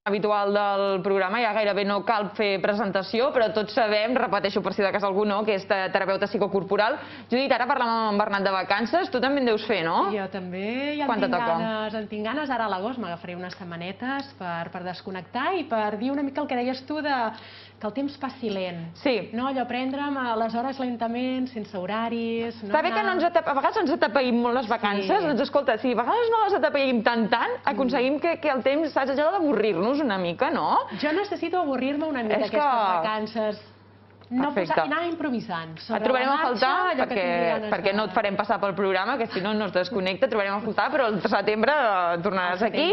habitual del programa, ja gairebé no cal fer presentació, però tots sabem, repeteixo per si de cas algú no, que és terapeuta psicocorporal. Judit, ara parlàvem amb en Bernat de vacances, tu també en deus fer, no? Jo també, ja en tinc ganes. Ara a l'agost m'agafaré unes setmanetes per desconnectar i per dir una mica el que deies tu de que el temps passi lent. Sí. No, allò prendre'm les hores lentament, sense horaris. Està bé que a vegades ens atapeïm molt les vacances, doncs escolta, si a vegades no les atapeïm tant, aconseguim que el temps, saps, allò d'avorrir-nos una mica, no? Jo necessito avorrir-me una mica aquestes vacances. No anar improvisant. Et trobarem a faltar, perquè no et farem passar pel programa, que si no no es desconnecta, et trobarem a faltar, però el setembre tornaràs aquí.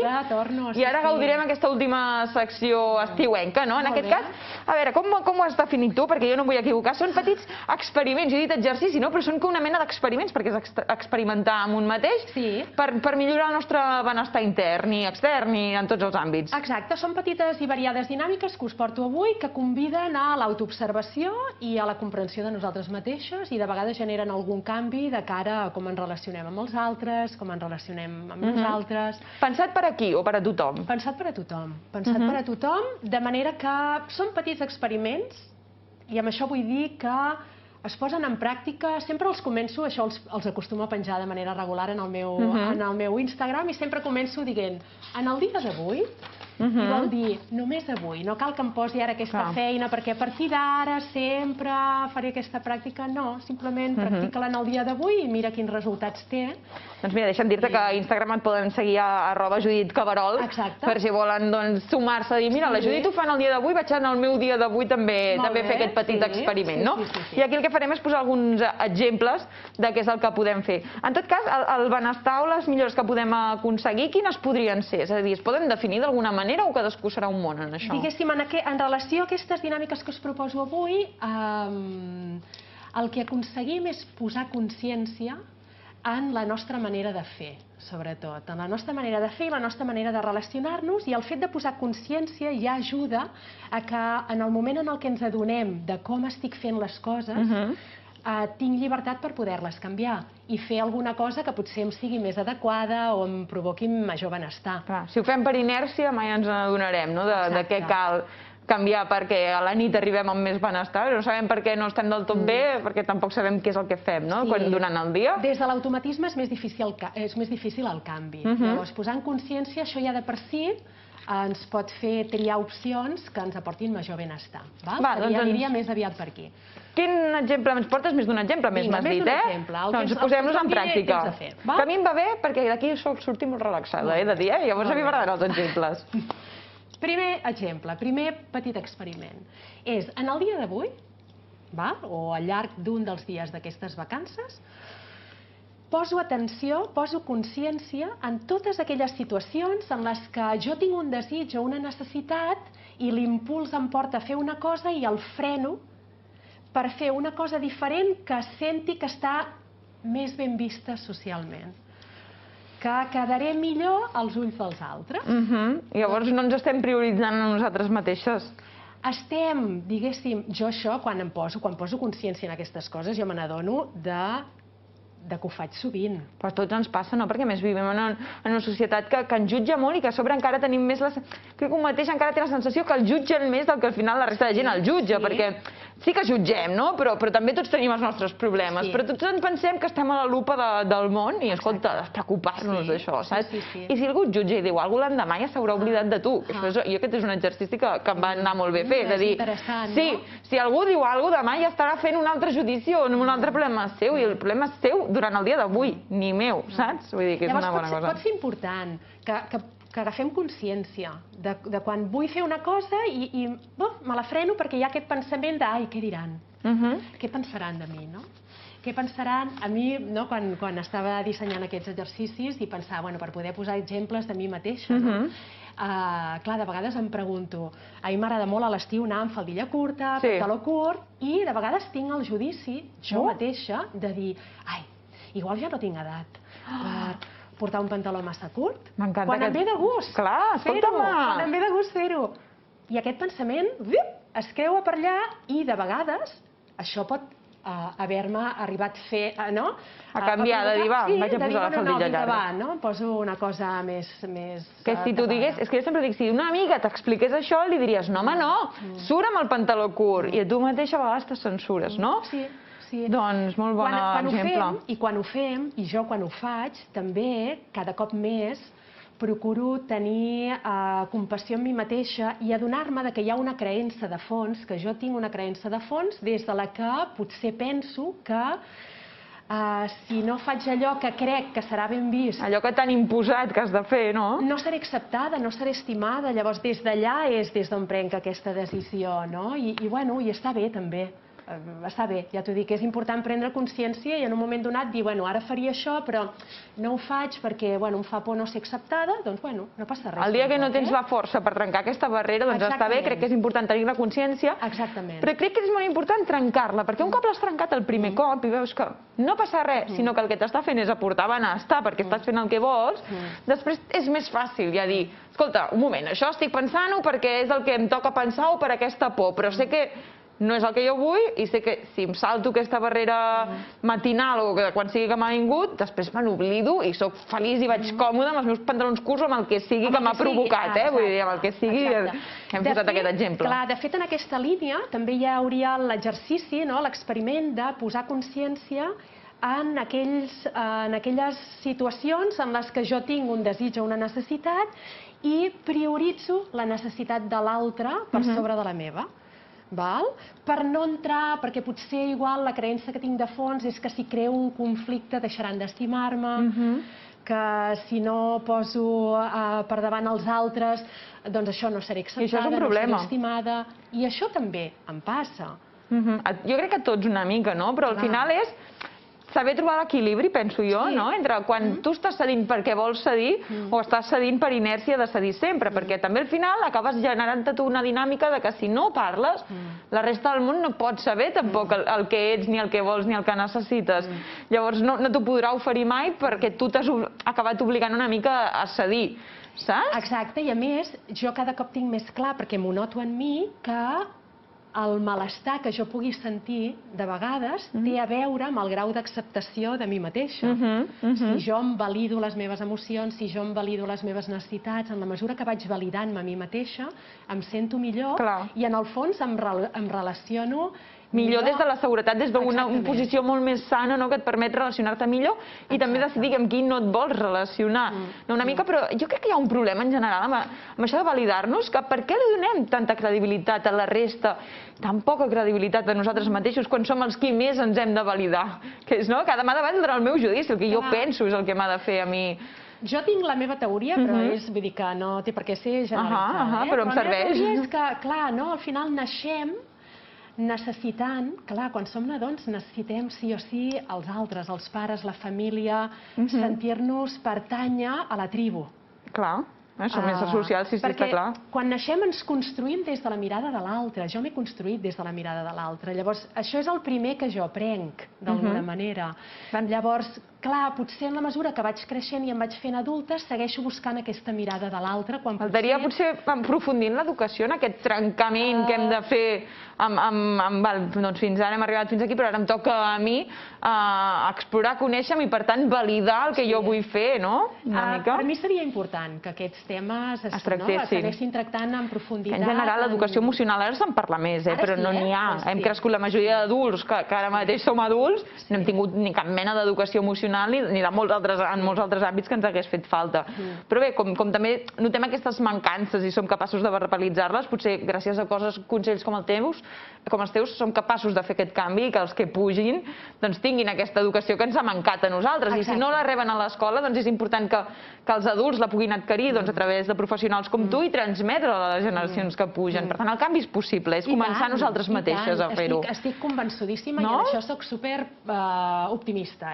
I ara gaudirem aquesta última secció estiuenca, no? En aquest cas, a veure, com ho has definit tu? Perquè jo no em vull equivocar. Són petits experiments, jo he dit exercici, no? Però són com una mena d'experiments, perquè és experimentar amb un mateix per millorar el nostre benestar intern i extern i en tots els àmbits. Exacte, són petites i variades dinàmiques que us porto avui, que conviden a l'autoobservació i a la comprensió de nosaltres mateixos i de vegades generen algun canvi de cara a com ens relacionem amb els altres, com ens relacionem amb nosaltres. Pensat per a qui o per a tothom? Pensat per a tothom. Pensat per a tothom, de manera que són petits experiments i amb això vull dir que es posen en pràctica, sempre els començo, això els acostumo a penjar de manera regular en el meu Instagram i sempre començo dient, en el dia d'avui, i vol dir, només avui, no cal que em posi ara aquesta feina perquè a partir d'ara sempre faré aquesta pràctica, no, simplement practica-la en el dia d'avui i mira quins resultats té. Doncs mira, deixa'm dir-te que a Instagram et poden seguir a @JuditCabarol per si volen sumar-se i dir, mira, la Judit ho fa en el dia d'avui, vaig en el meu dia d'avui també fer aquest petit experiment, no? I aquí el que farem és posar alguns exemples de què és el que podem fer. En tot cas, el benestar o les millores que podem aconseguir, quines podrien ser? És a dir, es poden definir d'alguna manera o cadascú serà un món en això? Diguéssim, en relació a aquestes dinàmiques que us proposo avui, el que aconseguim és posar consciència en la nostra manera de fer, sobretot. En la nostra manera de fer i la nostra manera de relacionar-nos, i el fet de posar consciència ja ajuda a que en el moment en el que ens adonem de com estic fent les coses, tinc llibertat per poder-les canviar i fer alguna cosa que potser em sigui més adequada o em provoqui major benestar. Si ho fem per inèrcia mai ens n'adonarem de què cal canviar perquè a la nit arribem amb més benestar, no sabem per què no estem del tot bé, perquè tampoc sabem què és el que fem durant el dia. Des de l'automatisme és més difícil el canvi. Llavors, posar en consciència, això ja de per si ens pot fer triar opcions que ens aportin major benestar. Aniria més aviat per aquí. Quin exemple ens portes? Més d'un exemple, més m'has dit, Doncs posem-nos en pràctica. Que a mi em va bé perquè d'aquí sol sortir molt relaxada, he de dir, llavors a mi m'agraden els exemples. Primer exemple, primer petit experiment, és en el dia d'avui, o al llarg d'un dels dies d'aquestes vacances, poso atenció, poso consciència en totes aquelles situacions en les que jo tinc un desig o una necessitat i l'impuls em porta a fer una cosa i el freno per fer una cosa diferent que senti que està més ben vista socialment, que quedaré millor als ulls dels altres. Llavors no ens estem prioritzant a nosaltres mateixes. Estem, diguéssim, jo això, quan poso consciència en aquestes coses, jo me n'adono que ho faig sovint. Però a tots ens passa, no? Perquè més vivim en una societat que ens jutja molt i que a sobre encara tenim més crec que un mateix encara té la sensació que el jutgen més del que al final la resta de gent el jutja, perquè sí que jutgem, no? Però també tots tenim els nostres problemes, però tots ens pensem que estem a la lupa del món i, escolta, despreocupar-nos d'això, saps? I si algú et jutja i diu alguna cosa l'endemà ja s'haurà oblidat de tu. I aquest és un exercici que em va anar molt bé fer, és a dir, si algú diu alguna cosa demà ja estarà fent un altre judici o un altre problema seu, i el problema és seu durant el dia d'avui, ni meu, saps? Vull dir que és una bona cosa. Llavors pot ser important que agafem consciència de quan vull fer una cosa i me la freno perquè hi ha aquest pensament de ai, què diran? Què pensaran de mi, no? Què pensaran? A mi, quan estava dissenyant aquests exercicis i pensava, per poder posar exemples de mi mateixa, clar, de vegades em pregunto, a mi m'agrada molt a l'estiu anar amb faldilla curta, pantaló curt, i de vegades tinc el judici, jo mateixa, de dir, ai, igual ja no tinc edat per portar un pantaló massa curt. Quan em ve de gust fer-ho. Quan em ve de gust fer-ho. I aquest pensament es creua per allà i de vegades això pot haver-me arribat a fer, no? A canviar, de dir, va, vaig a posar la faldilla llarga. No, poso una cosa més... Que si tu digués, és que jo sempre dic, si una amiga t'expliqués això, li diries, no, home, no, surt amb el pantaló curt, i a tu mateixa a vegades te censures, no? Sí. Doncs molt bon exemple. I quan ho fem, i jo quan ho faig, també, cada cop més, procuro tenir compassió amb mi mateixa i adonar-me que hi ha una creença de fons, que jo tinc una creença de fons des de la que potser penso que si no faig allò que crec que serà ben vist... Allò que t'han imposat que has de fer, no? No seré acceptada, no seré estimada, llavors des d'allà és des d'on prenc aquesta decisió, no? I està bé també. Està bé, ja t'ho dic, és important prendre consciència i en un moment donat dir, ara faria això, però no ho faig perquè em fa por no ser acceptada, doncs no passa res. El dia que no tens la força per trencar aquesta barrera, doncs està bé, crec que és important tenir la consciència, però crec que és molt important trencar-la, perquè un cop l'has trencat el primer cop i veus que no passa res, sinó que el que t'està fent és aportar benestar perquè estàs fent el que vols, després és més fàcil ja dir, escolta, un moment, això estic pensant-ho perquè és el que em toca pensar o per aquesta por, però sé que no és el que jo vull i sé que si em salto aquesta barrera matinal o quan sigui que m'ha vingut, després me n'oblido i sóc feliç i vaig còmoda amb els meus pantalons curts o amb el que sigui que m'ha provocat, vull dir, amb el que sigui hem posat aquest exemple. Clar, de fet, en aquesta línia també hi hauria l'exercici, l'experiment de posar consciència en aquelles situacions en les que jo tinc un desig o una necessitat i prioritzo la necessitat de l'altre per sobre de la meva. Per no entrar, perquè potser igual la creença que tinc de fons és que si creo un conflicte deixaran d'estimar-me, que si no poso per davant els altres, doncs això no seré acceptada, no seré estimada, i això també em passa. Jo crec que tots una mica, no? Però al final és saber trobar l'equilibri, penso jo, no? Entre quan tu estàs cedint perquè vols cedir o estàs cedint per inèrcia de cedir sempre, perquè també al final acabes generant-te tu una dinàmica de que si no parles, la resta del món no pot saber tampoc el que ets, ni el que vols, ni el que necessites. Llavors no t'ho podrà oferir mai perquè tu t'has acabat obligant una mica a cedir, saps? Exacte, i a més, jo cada cop tinc més clar, perquè m'ho noto en mi, que el malestar que jo pugui sentir, de vegades, té a veure amb el grau d'acceptació de mi mateixa. Si jo em valido les meves emocions, si jo em valido les meves necessitats, en la mesura que vaig validant-me a mi mateixa, em sento millor i en el fons em relaciono millor des de la seguretat, des d'una posició molt més sana, que et permet relacionar-te millor i també decidir amb qui no et vols relacionar. Una mica, però jo crec que hi ha un problema en general amb això de validar-nos, que per què li donem tanta credibilitat a la resta, tan poca credibilitat a nosaltres mateixos, quan som els qui més ens hem de validar? Que és, no? Cada mà davant del meu judici, el que jo penso és el que m'ha de fer a mi. Jo tinc la meva teoria, però vull dir que no té per què ser generalitzada. Però em serveix. La meva teoria és que, clar, al final naixem necessitant, clar, quan som nadons necessitem sí o sí els altres, els pares, la família, sentir-nos pertànyer a la tribu. Clar, som éssers socials, sí, està clar. Perquè quan naixem ens construïm des de la mirada de l'altre, jo m'he construït des de la mirada de l'altre, llavors això és el primer que jo aprenc, d'alguna manera. Llavors, clar, potser en la mesura que vaig creixent i em vaig fent adulta, segueixo buscant aquesta mirada de l'altre. Faltaria potser aprofundir en l'educació, en aquest trencament que hem de fer. Doncs fins ara hem arribat fins aquí, però ara em toca a mi explorar, conèixer-me i, per tant, validar el que jo vull fer, no? Per mi seria important que aquests temes s'anessin tractant en profunditat. En general, l'educació emocional ara se'n parla més, però no n'hi ha. Hem crescut la majoria d'adults, que ara mateix som adults, no hem tingut ni cap mena d'educació emocional ni en molts altres àmbits que ens hagués fet falta. Però bé, com també notem aquestes mancances i som capaços de verbalitzar-les, potser gràcies a consells com els teus, som capaços de fer aquest canvi i que els que pugin tinguin aquesta educació que ens ha mancat a nosaltres. I si no la reben a l'escola, doncs és important que els adults la puguin adquirir a través de professionals com tu i transmetre a les generacions que pugen. Per tant, el canvi és possible, és començar nosaltres mateixes a fer-ho. Estic convençudíssima i en això soc super optimista.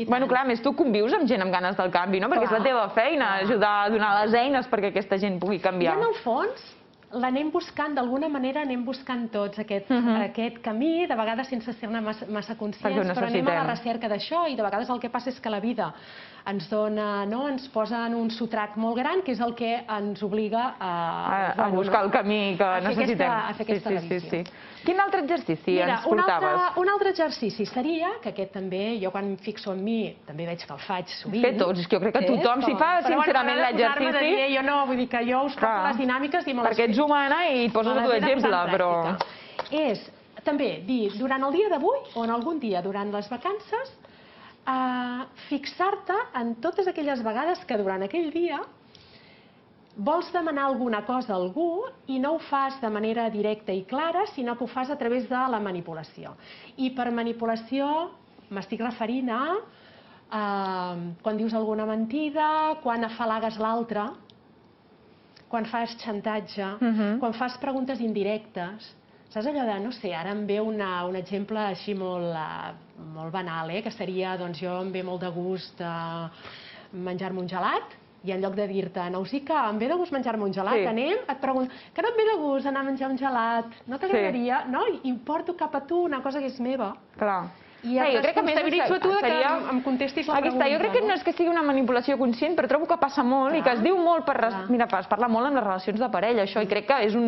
Bueno, clar, a més tu convius amb gent amb ganes del canvi, no? Perquè és la teva feina, ajudar a donar les eines perquè aquesta gent pugui canviar. I en el fons, l'anem buscant, d'alguna manera anem buscant tots aquest camí, de vegades sense ser-ne massa conscients, però anem a la recerca d'això i de vegades el que passa és que la vida ens dona, ens posa en un sotrac molt gran, que és el que ens obliga a buscar el camí que necessitem. A fer aquesta revisió. Quin altre exercici ens portaves? Un altre exercici seria, que aquest també, jo quan em fixo en mi, també veig que el faig sovint. Que tots, jo crec que tothom s'hi fa, sincerament, l'exercici. Jo no, vull dir que jo us porto les dinàmiques i me les... Perquè ets humana i et poses el teu exemple, però... És, també, dir, durant el dia d'avui o en algun dia durant les vacances, fixar-te en totes aquelles vegades que durant aquell dia vols demanar alguna cosa a algú i no ho fas de manera directa i clara, sinó que ho fas a través de la manipulació. I per manipulació m'estic referint a quan dius alguna mentida, quan afalagues l'altre, quan fas xantatge, quan fas preguntes indirectes. Saps allò de, no sé, ara em ve un exemple així molt banal, que seria, doncs jo em ve molt de gust menjar-me un gelat, i en lloc de dir-te, Nausica, em ve de gust menjar-me un gelat, anem, et pregunto, que no et ve de gust anar a menjar un gelat? No t'agradaria? No? I porto cap a tu una cosa que és meva. Clar. I et responsabilitzo tu que em contestis la pregunta. Jo crec que no és que sigui una manipulació conscient, però trobo que passa molt i que es diu molt per... Mira, es parla molt en les relacions de parella, això, i crec que és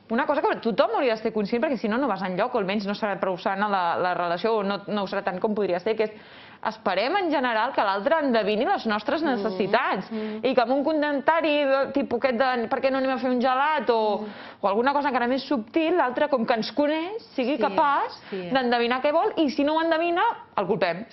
una cosa que tothom hauria de ser conscient, perquè si no, no vas enlloc, o almenys no serà prou sana la relació, o no ho serà tant com podria ser, que és esperem en general que l'altre endevini les nostres necessitats i que amb un comentari tipus aquest de per què no anem a fer un gelat o alguna cosa encara més subtil, l'altre com que ens coneix sigui capaç d'endevinar què vol i si no ho endevina el culpem.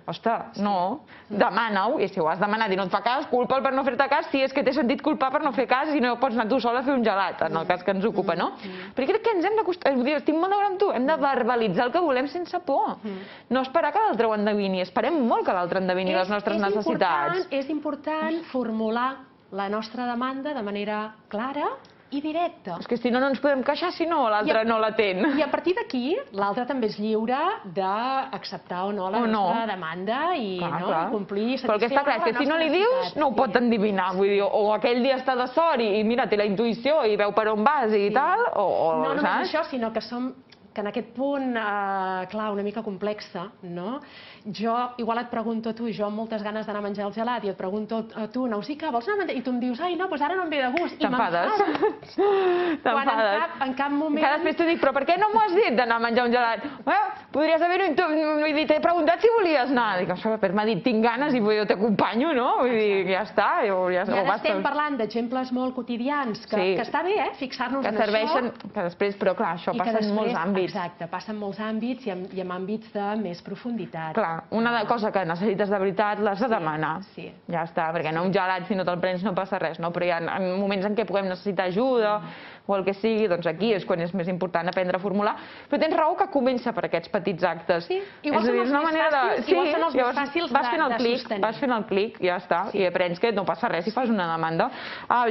Ostres, no, demana-ho i si ho has demanat i no et fa cas, culpa'l per no fer-te cas si és que t'he sentit culpar per no fer cas i no pots anar tu sol a fer un gelat, en el cas que ens ocupa, no? Però crec que ens hem d'acostumar, estic molt d'acord amb tu, hem de verbalitzar el que volem sense por, no esperar que l'altre ho endevini, esperem molt que l'altre endevini les nostres necessitats. És important formular la nostra demanda de manera clara i directa. És que si no, no ens podem queixar si no l'altre no l'atén. I a partir d'aquí, l'altre també és lliure d'acceptar o no la nostra demanda i complir i satisfer. Però el que està clar és que si no li dius, no ho pot endevinar. Vull dir, o aquell dia està de sort i mira, té la intuïció i veu per on vas i tal, o... No només això, sinó que som que en aquest punt, clar, una mica complexa, no? Jo igual et pregunto a tu, jo amb moltes ganes d'anar a menjar el gelat, i et pregunto a tu, Nausica, vols anar a menjar? I tu em dius, ai, no, doncs ara no em ve de gust. T'enfades. Quan en cap moment... Que després t'ho dic, però per què no m'ho has dit d'anar a menjar un gelat? Podries haver-ho... Vull dir, t'he preguntat si volies anar. Dic, això m'ha dit, tinc ganes i jo t'acompanyo, no? Vull dir, ja està. I ara estem parlant d'exemples molt quotidians, que està bé, fixar-nos en això. Que serveixen, que després, però clar, això passa en molts àmbits. Exacte, passa en molts àmbits i en àmbits de més profunditat. Clar, una cosa que necessites de veritat l'has de demanar. Ja està, perquè no un gelat, si no te'l prens no passa res, no? Però hi ha moments en què puguem necessitar ajuda o el que sigui, doncs aquí és quan és més important aprendre a formular. Però tens raó que comença per aquests petits actes. Sí, igual són els més fàcils de sostenir. Vas fent el clic, ja està, i aprens que no passa res si fas una demanda.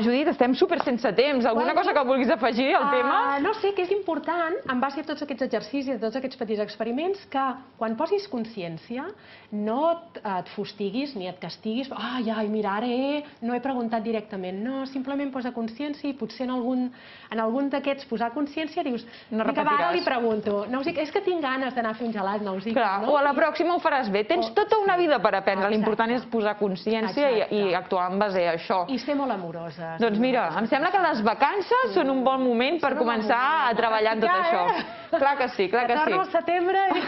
Judit, estem súper sense temps. Alguna cosa que vulguis afegir al tema? No sé, que és important, en base a tots aquests exercicis, a tots aquests petits experiments, que quan posis consciència no et fustiguis ni et castiguis. Ai, mira, ara no he preguntat directament. No, simplement posa consciència i potser en algun d'aquests posar consciència dius, ara li pregunto, Nausica, és que tinc ganes d'anar a fer un gelat, Nausica. O a la pròxima ho faràs bé. Tens tota una vida per aprendre. L'important és posar consciència i actuar en base a això. I ser molt amoroses. Doncs mira, em sembla que les vacances són un bon moment per començar a treballar en tot això. Clar que sí, clar que sí. Torno al setembre i...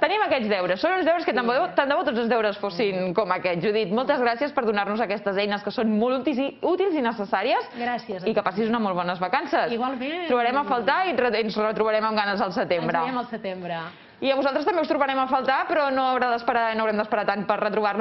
Tenim aquests deures. Són uns deures que tant de bo tots els deures fossin com aquest. Judit, moltes gràcies per donar-nos aquestes eines que són molt útils i necessàries. Gràcies. I que passis unes molt bones vacances. Igualment. Trobarem a faltar i ens retrobarem amb ganes al setembre. Ens veiem al setembre. I a vosaltres també us trobarem a faltar, però no haurem d'esperar tant per retrobar-nos.